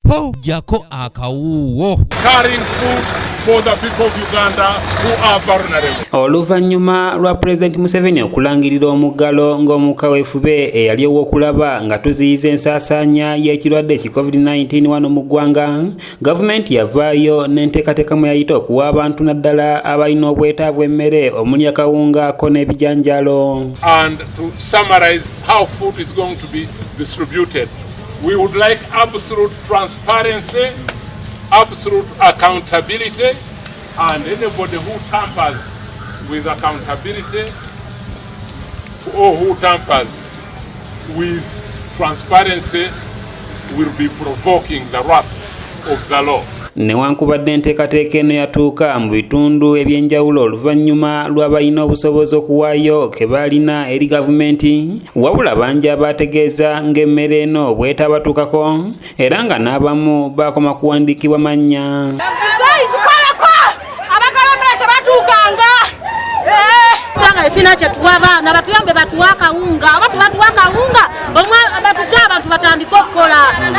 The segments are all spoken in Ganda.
po jako akawuwo. Carrying food for the people of Uganda who are vulnerable. Oluvannyuma lwa President Museveni okulangirira omuggalo ng'omukaweefube eyali ow'okulaba nga tuziyiza ensaasaanya y'ekirwadde ki COVID-19 wano mu ggwanga, gavumenti yavaayo n'enteekateeka mu yayita okuwa abantu naddala abalina obwetaavu emmere omuli akawunga ko n'ebijanjaalo. And to summarize how food is going to be distributed, we would like absolute transparency, absolute accountability, and anybody who tampers with accountability or who tampers with transparency will be provoking the wrath of the law. Newankubadde enteekateeka eno yatuuka mu bitundu ebyenjawulo oluvannyuma lw'abalina obusobozi okuwaayo ke balina eri gavumenti, wabula bangi abategeeza ng'emmere eno bw'etabatuukako era nga n'abamu bakoma kuwandiikibwa mannya. Tina chetuwa bana batuyambe batuwa kawunga abatu batuwa kawunga omwa abatuta abantu batandika okukola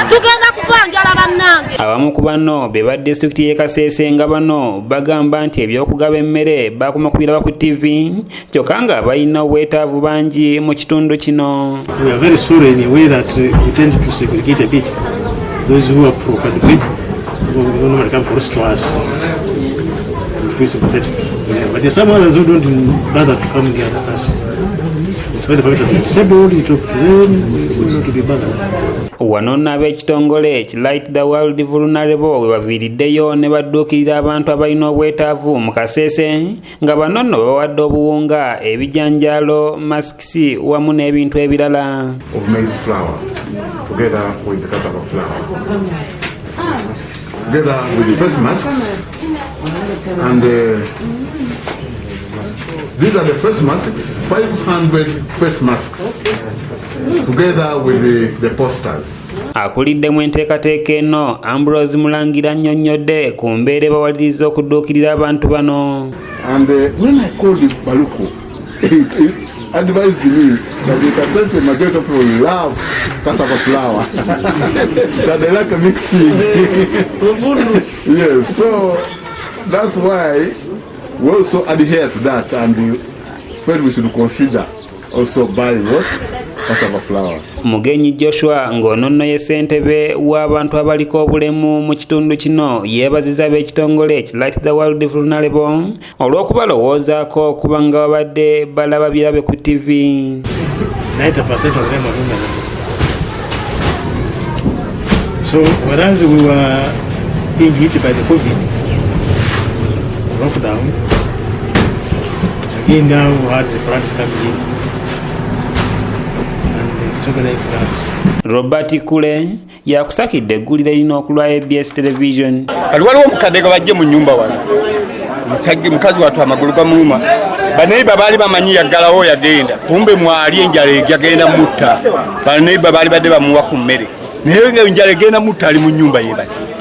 tugenda kuvanjala bannange. Abamu ku bano be ba disitulikiti y'e Kasese nga bano bagamba nti eby'okugaba emmere bakoma kubiraba ku TV kyokka nga balina obwetaavu bangi mu kitundu kino. We are very sorry in a way that we tend to segregate a bit those who are pro-category who normally come close to us. We feel sympathetic. But there's some others who don't bother to come near us. Despite the fact that they're disabled, you talk to them, it's not to be bothered. Wano n'ab'ekitongole ki Light the World Vulnerable we baviiriddeyo ne badduukirira abantu abalina obwetaavu mu Kasese nga bano nno bawadde obuwunga, ebijanjaalo, masks wamu n'ebintu ebirala. Of maize flour together with the cassava flour. Together with the face masks and these are the face masks, 500 face masks, together with the posters. Akulidde mu enteekateeka eno Ambrose Mulangira annyonnyodde ku mbeera bawaliriza okudduukirira abantu bano. And when I called Baluku, he advised me that the Kasese majority of people love cassava flour, that they like mixing. Yes, so that's why we also adhere to that, and we felt we should consider also buying what? Cassava flour. Mugenyi Joshua ng'ono ye ssentebe w'abantu abaliko obulemu mu kitundu kino yeebaziza b'ekitongole ki Light the World Vulnerable olw'okubalowoozaako kuba nga babadde balaba birabe ku TV. 90% of them are vulnerable. So whereas we were being hit by the COVID lockdown, again now we had the floods coming in and disorganized us. Robert Kule yakusakidde eggulire lino okulwa ABS Television. Waliwo omukadde gwe bajje mu nnyumba wano, mukazi wattu amagulu gamuluma, baneiba baali bamanyi yaggalawo yagenda, kumbe mwali enjala yagenda mutta, baneiba baali badde bamuwa ku mmere naye enjala egenda mutta ali mu nnyumba yeebase.